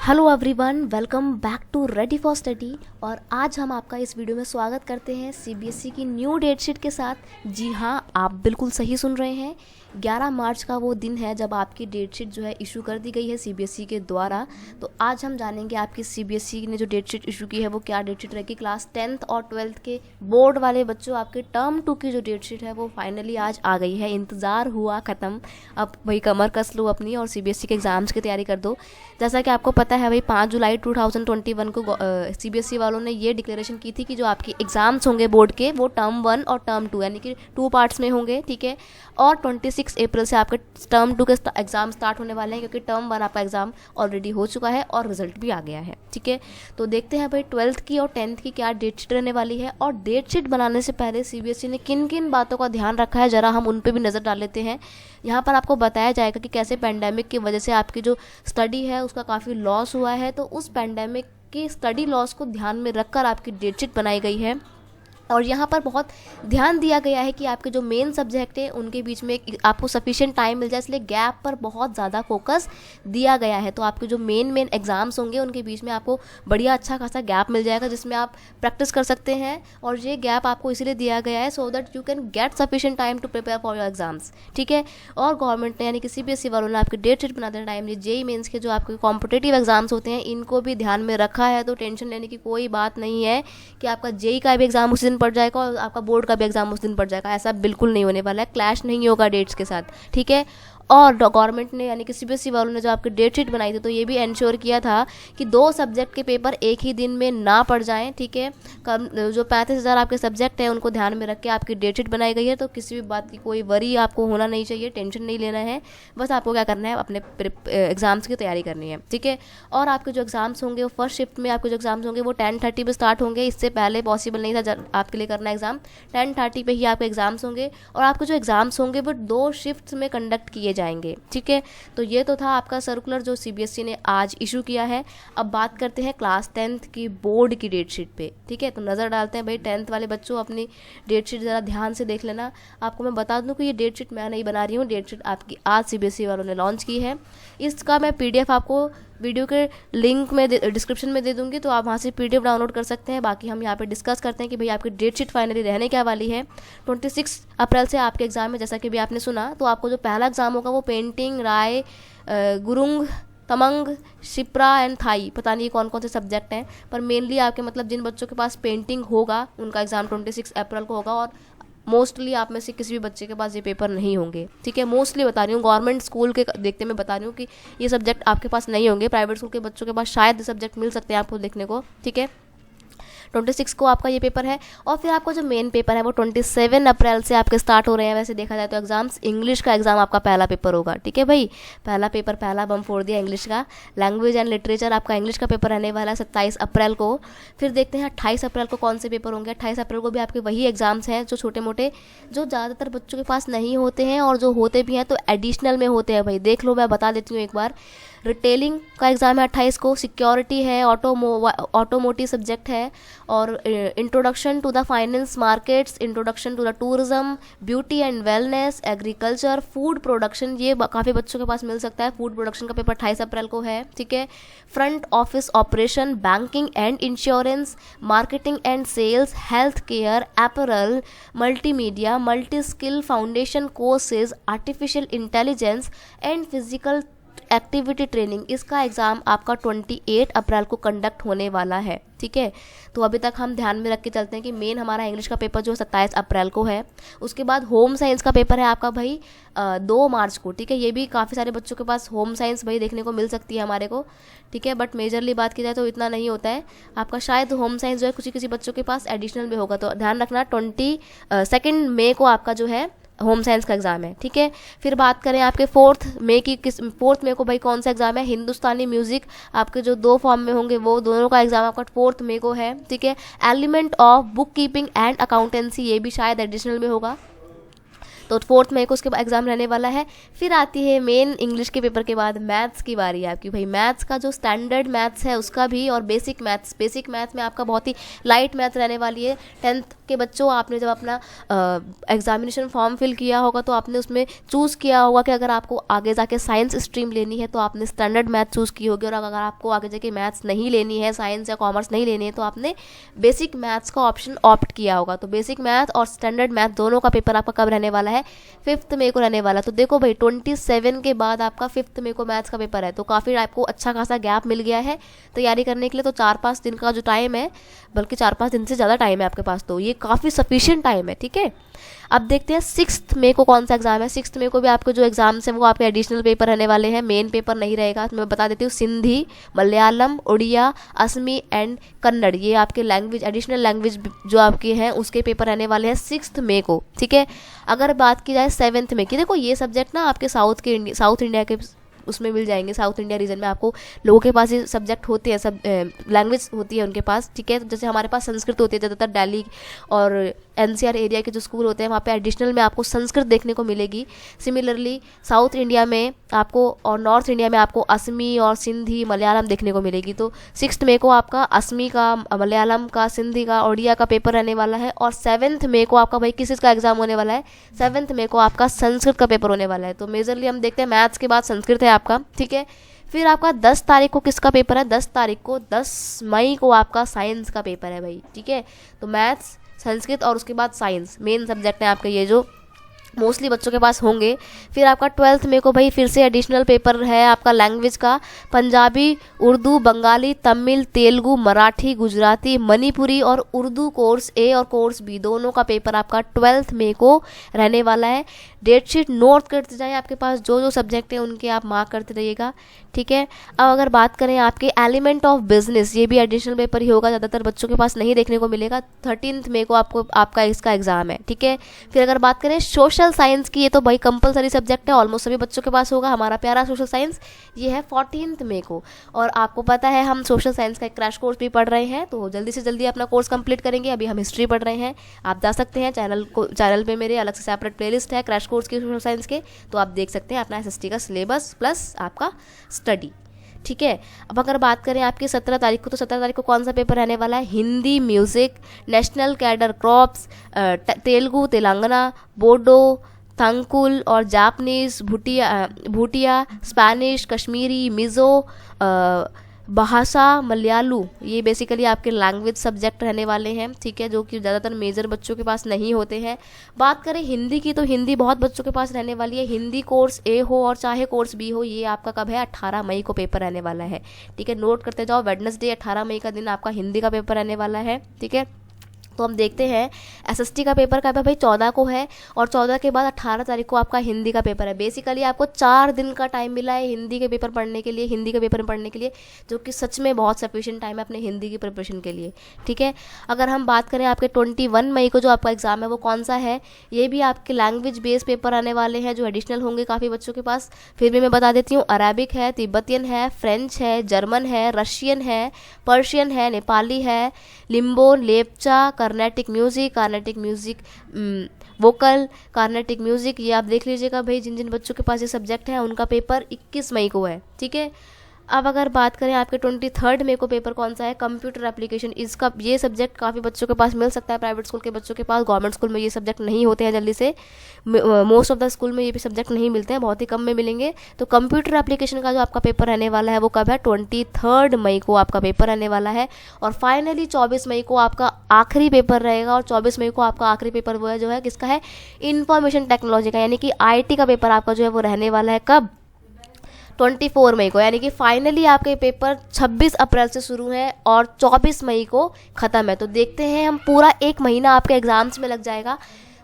Hello everyone, welcome back to ready for study. और आज हम आपका इस वीडियो में स्वागत करते हैं सीबीएसई की न्यू डेट शीट के साथ। जी हाँ, आप बिल्कुल सही सुन रहे हैं। 11 मार्च का वो दिन है जब आपकी डेट शीट जो है इशू कर दी गई है सीबीएसई के द्वारा। तो आज हम जानेंगे आपकी सीबीएसई ने जो डेट शीट इशू की है वो क्या डेट शीट रहेगी। क्लास 10th और 12th के बोर्ड वाले बच्चों, आपके टर्म 2 की जो डेट शीट है वो फाइनली आज आ गई है। इंतज़ार हुआ ख़त्म। अब भाई कमर कस लो अपनी और सीबीएसई के एग्ज़ाम्स की तैयारी कर दो। जैसा कि आपको पता है भाई 5 जुलाई 2021 को सीबीएसई वालों ने ये डिक्लेरेशन की थी कि जो आपके एग्ज़ाम्स होंगे बोर्ड के वो टर्म 1 और टर्म 2 यानी कि 2 पार्ट्स में होंगे, ठीक है। और 26 अप्रैल से आपके टर्म 2 के एग्ज़ाम स्टार्ट होने वाले हैं, क्योंकि टर्म 1 आपका एग्ज़ाम ऑलरेडी हो चुका है और रिजल्ट भी आ गया है, ठीक है। तो देखते हैं भाई 12th की और 10th की क्या डेट शीट रहने वाली है। और डेट शीट बनाने से पहले सीबीएसई ने किन किन बातों का ध्यान रखा है, ज़रा हम उन पर भी नज़र डाल लेते हैं। यहाँ पर आपको बताया जाएगा कि कैसे पैंडेमिक की वजह से आपकी जो स्टडी है उसका काफ़ी लॉस हुआ है। तो उस पैंडेमिक की स्टडी लॉस को ध्यान में रखकर आपकी डेट शीट बनाई गई है। और यहाँ पर बहुत ध्यान दिया गया है कि आपके जो मेन सब्जेक्ट है उनके बीच में आपको सफिशिएंट टाइम मिल जाए, इसलिए गैप पर बहुत ज़्यादा फोकस दिया गया है। तो आपके जो मेन एग्ज़ाम्स होंगे उनके बीच में आपको बढ़िया अच्छा खासा गैप मिल जाएगा जिसमें आप प्रैक्टिस कर सकते हैं। और ये गैप आपको इसीलिए दिया गया है so that you can get sufficient time to prepare for your exams, ठीक है। और गवर्नमेंट ने यानी कि सीबीएसई वालों ने आपकी डेट शीट बनाते टाइम ये जेईई मेंस के जो आपके कॉम्पिटिटिव एग्जाम्स होते हैं इनको भी ध्यान में रखा है। तो टेंशन लेने की कोई बात नहीं है कि आपका जेईई का भी एग्जाम उसी दिन पड़ जाएगा और आपका बोर्ड का भी एग्जाम उस दिन पड़ जाएगा। ऐसा बिल्कुल नहीं होने वाला है, क्लैश नहीं होगा डेट्स के साथ, ठीक है। और गवर्नमेंट ने यानी कि सीबीएसई वालों ने जो आपकी डेट शीट बनाई थी तो ये भी इंश्योर किया था कि 2 सब्जेक्ट के पेपर एक ही दिन में ना पड़ जाएं, ठीक है। कम जो 35,000 आपके सब्जेक्ट हैं उनको ध्यान में रख के आपकी डेट शीट बनाई गई है। तो किसी भी बात की कोई वरी आपको होना नहीं चाहिए, टेंशन नहीं लेना है। बस आपको क्या करना है, अपने एग्जाम्स की तैयारी करनी है, ठीक है। और आपके जो एग्जाम्स होंगे वो फर्स्ट शिफ्ट में आपके जो एग्जाम्स होंगे वो 10:30 पे स्टार्ट होंगे। इससे पहले पॉसिबल नहीं था आपके लिए करना एग्जाम। 10:30 पे ही आपके एग्जाम्स होंगे और आपके जो एग्जाम्स होंगे वो 2 शिफ्ट्स में कंडक्ट किए जाएंगे, ठीक है। तो ये तो था आपका सर्कुलर जो सीबीएसई ने आज इशू किया है। अब बात करते हैं क्लास 10th की बोर्ड की डेट शीट पे, ठीक है। तो नज़र डालते हैं भाई 10th वाले बच्चों, अपनी डेट शीट ज़रा ध्यान से देख लेना। आपको मैं बता दूं कि ये डेट शीट मैं नहीं बना रही हूँ, डेट शीट आपकी आज सीबीएसई वालों ने लॉन्च की है। इसका मैं पीडीएफ आपको वीडियो के लिंक में डिस्क्रिप्शन में दे दूंगी, तो आप वहाँ से पीडीएफ डाउनलोड कर सकते हैं। बाकी हम यहाँ पे डिस्कस करते हैं कि भाई आपकी डेट शीट फाइनली रहने क्या वाली है। 26 अप्रैल से आपके एग्ज़ाम है, जैसा कि भी आपने सुना। तो आपको जो पहला एग्ज़ाम होगा वो पेंटिंग, राय, गुरुंग, तमंग, शिप्रा एंड थाई, पता नहीं कौन कौन से सब्जेक्ट हैं, पर मेनली आपके मतलब जिन बच्चों के पास पेंटिंग होगा उनका एग्ज़ाम 26 अप्रैल को होगा। और मोस्टली आप में से किसी भी बच्चे के पास ये पेपर नहीं होंगे, ठीक है। मोस्टली बता रही हूँ, गवर्नमेंट स्कूल के देखते मैं बता रही हूँ कि ये सब्जेक्ट आपके पास नहीं होंगे। प्राइवेट स्कूल के बच्चों के पास शायद सब्जेक्ट मिल सकते हैं आपको देखने को, ठीक है। 26 को आपका ये पेपर है। और फिर आपका जो मेन पेपर है वो 27 अप्रैल से आपके स्टार्ट हो रहे हैं। वैसे देखा जाए तो एग्जाम्स, इंग्लिश का एग्जाम आपका पहला पेपर होगा, ठीक है भाई। पहला पेपर, पहला बम फोड़ दिया इंग्लिश का। लैंग्वेज एंड लिटरेचर आपका इंग्लिश का पेपर रहने वाला है 27 अप्रैल को। फिर देखते हैं 28 अप्रैल को कौन से पेपर होंगे। 28 अप्रैल को भी आपके वही एग्जाम्स हैं जो छोटे मोटे, जो ज़्यादातर बच्चों के पास नहीं होते हैं, और जो होते भी हैं तो एडिशनल में होते हैं भाई। देख लो, मैं बता देती हूँ एक बार। रिटेलिंग का एग्ज़ाम है 28 को, सिक्योरिटी है, ऑटोमोटिव सब्जेक्ट है, और introduction to the finance markets, introduction to the tourism, beauty and wellness, agriculture, food production, ये काफ़ी बच्चों के पास मिल सकता है। फूड प्रोडक्शन का पेपर 28 अप्रैल को है, ठीक है। Front office operation, banking and insurance, marketing and sales, health care, apparel, multimedia, multi skill foundation courses, artificial intelligence and physical activity training, इसका एग्ज़ाम आपका 28 अप्रैल को कंडक्ट होने वाला है, ठीक है। तो अभी तक हम ध्यान में रख के चलते हैं कि मेन हमारा इंग्लिश का पेपर जो 27 अप्रैल को है। उसके बाद होम साइंस का पेपर है आपका भाई 2 मार्च को, ठीक है। ये भी काफ़ी सारे बच्चों के पास होम साइंस भाई देखने को मिल सकती है हमारे को, ठीक है। बट मेजरली बात की जाए तो इतना नहीं होता है आपका। शायद होम साइंस जो है किसी किसी बच्चों के पास एडिशनल में होगा, तो ध्यान रखना। 22 मई को आपका जो है होम साइंस का एग्ज़ाम है, ठीक है। फिर बात करें आपके 4 मई की, 4 मई को भाई कौन सा एग्ज़ाम है। हिंदुस्तानी म्यूज़िक आपके जो 2 फॉर्म में होंगे वो दोनों का एग्ज़ाम आपका 4 मई को है, ठीक है। Element of book keeping and accountancy, ये भी शायद एडिशनल में होगा। तो 4 मई को उसके एग्ज़ाम रहने वाला है। फिर आती है मेन इंग्लिश के पेपर के बाद मैथ्स की बारी है आपकी। भाई मैथ्स का जो स्टैंडर्ड मैथ्स है उसका भी, और बेसिक मैथ्स में आपका बहुत ही लाइट मैथ रहने वाली है। 10th के बच्चों, आपने जब अपना एग्जामिनेशन फॉर्म फिल किया होगा तो आपने उसमें चूज़ किया होगा कि अगर आपको आगे जाके साइंस स्ट्रीम लेनी है तो आपने स्टैंडर्ड मैथ चूज़ की होगी, और अगर आपको आगे जाके मैथ्स नहीं लेनी है, साइंस या कॉमर्स नहीं लेनी है, तो आपने बेसिक मैथ्स का ऑप्शन ऑप्ट किया होगा। तो बेसिक मैथ और स्टैंडर्ड मैथ दोनों का पेपर आपका कब रहने वाला है? 5 मई को रहने वाला। तो देखो भाई 27 के बाद आपका 5 मई को मैथ्स का पेपर है, तो काफ़ी आपको अच्छा खासा गैप मिल गया है तैयारी करने के लिए। तो 4-5 दिन का जो टाइम है, बल्कि 4-5 दिन से ज़्यादा टाइम है आपके पास, तो ये काफ़ी सफिशिएंट टाइम है, ठीक है। अब देखते हैं 6 मई को कौन सा एग्जाम है। 6 मई को भी आपके जो एग्जाम्स हैं वो आपके एडिशनल पेपर रहने वाले हैं, मेन पेपर नहीं रहेगा। तो मैं बता देती हूँ, सिंधी, मलयालम, उड़िया, असमी एंड कन्नड़, ये आपके लैंग्वेज, एडिशनल लैंग्वेज जो आपके हैं उसके पेपर रहने वाले हैं 6 मई को, ठीक है। अगर बात की जाए 7 मई की, देखो ये सब्जेक्ट ना आपके साउथ इंडिया के उसमें मिल जाएंगे। साउथ इंडिया रीजन में आपको लोगों के पास ये सब्जेक्ट होते हैं, सब लैंग्वेज होती है उनके पास, ठीक है। तो जैसे हमारे पास संस्कृत होती है, ज़्यादातर दिल्ली और एनसीआर एरिया के जो स्कूल होते हैं वहाँ पे एडिशनल में आपको संस्कृत देखने को मिलेगी। सिमिलरली साउथ इंडिया में आपको और नॉर्थ इंडिया में आपको असमी और सिंधी, मलयालम देखने को मिलेगी। तो 6 मई को आपका असमी का, मलयालम का, सिंधी का, उड़िया का पेपर रहने वाला है। और 7 मई को आपका भाई किस चीज़ का एग्जाम होने वाला है? 7 मई को आपका संस्कृत का पेपर होने वाला है। तो मेजरली हम देखते हैं मैथ्स के बाद संस्कृत है आपका, ठीक है। फिर आपका 10 तारीख को किसका पेपर है? 10 मई को आपका साइंस का पेपर है भाई, ठीक है। तो मैथ्स, संस्कृत और उसके बाद साइंस मेन सब्जेक्ट हैं आपके, ये जो मोस्टली बच्चों के पास होंगे। फिर आपका 12 मई को भाई फिर से एडिशनल पेपर है आपका लैंग्वेज का, पंजाबी, उर्दू, बंगाली, तमिल, तेलुगु, मराठी, गुजराती, मणिपुरी और उर्दू कोर्स ए और कोर्स बी दोनों का पेपर आपका 12 मई को रहने वाला है। डेट शीट नोट करते जाएं, आपके पास जो जो सब्जेक्ट हैं उनके आप मार्क करते रहिएगा, ठीक है। अब अगर बात करें आपके एलिमेंट ऑफ बिजनेस, ये भी एडिशनल पेपर ही होगा, ज़्यादातर बच्चों के पास नहीं देखने को मिलेगा। 13 मई को आपका इसका एग्जाम है, ठीक है। फिर अगर बात करें सोशल साइंस की, ये तो भाई कंपलसरी सब्जेक्ट है, ऑलमोस्ट सभी बच्चों के पास होगा, हमारा प्यारा सोशल साइंस, ये है 14 मई को। और आपको पता है हम सोशल साइंस का एक क्रैश कोर्स भी पढ़ रहे हैं, तो जल्दी से जल्दी अपना कोर्स कंप्लीट करेंगे। अभी हम हिस्ट्री पढ़ रहे हैं, आप जा सकते हैं चैनल पे मेरे अलग से सेपरेट प्लेलिस्ट है क्रैश कोर्स की सोशल साइंस के, तो आप देख सकते हैं अपना एसएसटी का सिलेबस प्लस आपका स्टडी, ठीक है। अब अगर बात करें आपकी 17 तारीख को, तो 17 तारीख को कौन सा पेपर रहने वाला है? Hindi, music, national cadet corps, Telugu, Telangana, Bodo, Tangkhul और जापनीज़, भूटिया, स्पेनिश, कश्मीरी, मिज़ो, भाषा, मलयालू, ये बेसिकली आपके लैंग्वेज सब्जेक्ट रहने वाले हैं, ठीक है, जो कि ज़्यादातर मेजर बच्चों के पास नहीं होते हैं। बात करें हिंदी की, तो हिंदी बहुत बच्चों के पास रहने वाली है। हिंदी कोर्स ए हो और चाहे कोर्स बी हो, ये आपका कब है? 18 मई को पेपर रहने वाला है, ठीक है। नोट करते जाओ, वेडनेसडे 18 मई का दिन आपका हिंदी का पेपर रहने वाला है, ठीक है। तो हम देखते हैं एसएसटी का पेपर कब है भाई? 14 को है, और 14 के बाद 18 तारीख को आपका हिंदी का पेपर है। बेसिकली आपको 4 दिन का टाइम मिला है हिंदी के पेपर पढ़ने के लिए, हिंदी के पेपर में पढ़ने के लिए, जो कि सच में बहुत सफिशिएंट टाइम है अपने हिंदी की प्रिपरेशन के लिए, ठीक है। अगर हम बात करें आपके 21 मई को जो आपका एग्जाम है वो कौन सा है? ये भी आपके लैंग्वेज बेस्ड पेपर आने वाले हैं जो एडिशनल होंगे काफ़ी बच्चों के पास। फिर भी मैं बता देती हूँ, अरेबिक है, तिब्बतियन है, फ्रेंच है, जर्मन है, रशियन है, पर्शियन है, नेपाली है, Limbo, Lepcha, Carnatic music, vocal, Carnatic music, ये आप देख लीजिएगा भाई। जिन जिन बच्चों के पास ये सब्जेक्ट है उनका पेपर 21 मई को है, ठीक है। अब अगर बात करें आपके 23 मई को पेपर कौन सा है? कंप्यूटर एप्लीकेशन, इसका ये सब्जेक्ट काफ़ी बच्चों के पास मिल सकता है, प्राइवेट स्कूल के बच्चों के पास। गवर्नमेंट स्कूल में ये सब्जेक्ट नहीं होते हैं जल्दी से, मोस्ट ऑफ द स्कूल में ये भी सब्जेक्ट नहीं मिलते हैं, बहुत ही कम में मिलेंगे। तो कंप्यूटर एप्लीकेशन का जो आपका पेपर रहने वाला है वो कब है? 23 मई को आपका पेपर रहने वाला है। और फाइनली 24 मई को आपका आखिरी पेपर रहेगा, और 24 मई को आपका आखिरी पेपर वो है जो है किसका है? इंफॉर्मेशन टेक्नोलॉजी का, यानी कि आईटी का पेपर आपका जो है वो रहने वाला है कब? 24 मई को, यानी कि फाइनली आपके पेपर 26 अप्रैल से शुरू हैं और 24 मई को ख़त्म है। तो देखते हैं हम, पूरा 1 महीना आपके एग्जाम्स में लग जाएगा।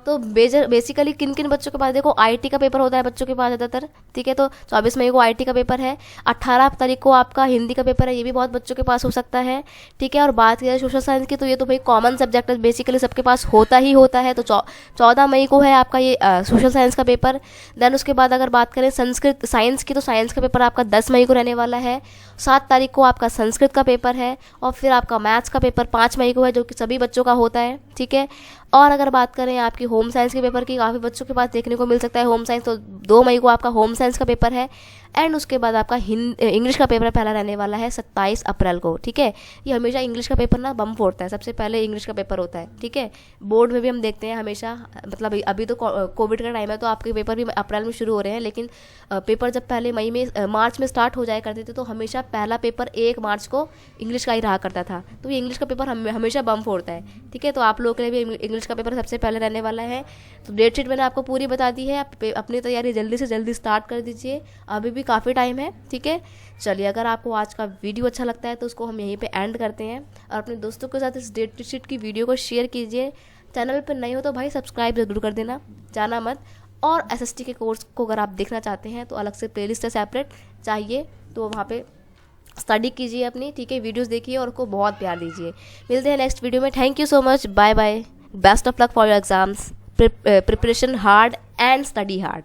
तो बेसिकली किन किन बच्चों के पास, देखो आईटी का पेपर होता है बच्चों के पास ज़्यादातर, ठीक है। तो 24 मई को आईटी का पेपर है, 18 तारीख को आपका हिंदी का पेपर है, ये भी बहुत बच्चों के पास हो सकता है, ठीक है। और बात करें सोशल साइंस की, तो ये तो भाई कॉमन सब्जेक्ट है, बेसिकली सबके पास होता ही होता है। तो 14 मई को है आपका ये सोशल साइंस का पेपर। देन उसके बाद अगर बात करें संस्कृत साइंस की, तो साइंस का पेपर आपका 10 मई को रहने वाला है। 7 तारीख को आपका संस्कृत का पेपर है, और फिर आपका मैथ्स का पेपर 5 मई को है, जो कि सभी बच्चों का होता है, ठीक है। और अगर बात करें आपकी होम साइंस के पेपर की, काफ़ी बच्चों के पास देखने को मिल सकता है होम साइंस, तो 2 मई को आपका होम साइंस का पेपर है। एंड उसके बाद आपका इंग्लिश का पेपर पहला रहने वाला है 27 अप्रैल को, ठीक है। ये हमेशा इंग्लिश का पेपर ना बम फोड़ता है, सबसे पहले इंग्लिश का पेपर होता है, ठीक है। बोर्ड में भी हम देखते हैं हमेशा, मतलब अभी तो कोविड का टाइम है तो आपके पेपर भी अप्रैल में शुरू हो रहे हैं, लेकिन पेपर जब पहले मार्च में स्टार्ट हो जाया करते थे तो हमेशा पहला पेपर 1 मार्च को इंग्लिश का ही रहा करता था। तो ये इंग्लिश का पेपर हमेशा बम फोड़ता है, ठीक है। तो आप लोगों के लिए भी इंग्लिश का पेपर सबसे पहले रहने वाला है। तो डेट शीट मैंने आपको पूरी बता दी है, आप अपनी तैयारी जल्दी से जल्दी स्टार्ट कर दीजिए, अभी भी काफ़ी टाइम है, ठीक है। चलिए, अगर आपको आज का वीडियो अच्छा लगता है तो उसको हम यहीं पे एंड करते हैं, और अपने दोस्तों के साथ इस डेट शीट की वीडियो को शेयर कीजिए। चैनल पर नए हो तो भाई सब्सक्राइब जरूर कर देना, जाना मत। और एसएसटी के कोर्स को अगर आप देखना चाहते हैं तो अलग से प्लेलिस्ट है सेपरेट, चाहिए तो वहाँ पे स्टडी कीजिए अपनी, ठीक है। वीडियोस देखिए और उसको बहुत प्यार दीजिए। मिलते हैं नेक्स्ट वीडियो में। Thank you so much, bye bye, best of luck for your exams, preparation hard and study hard.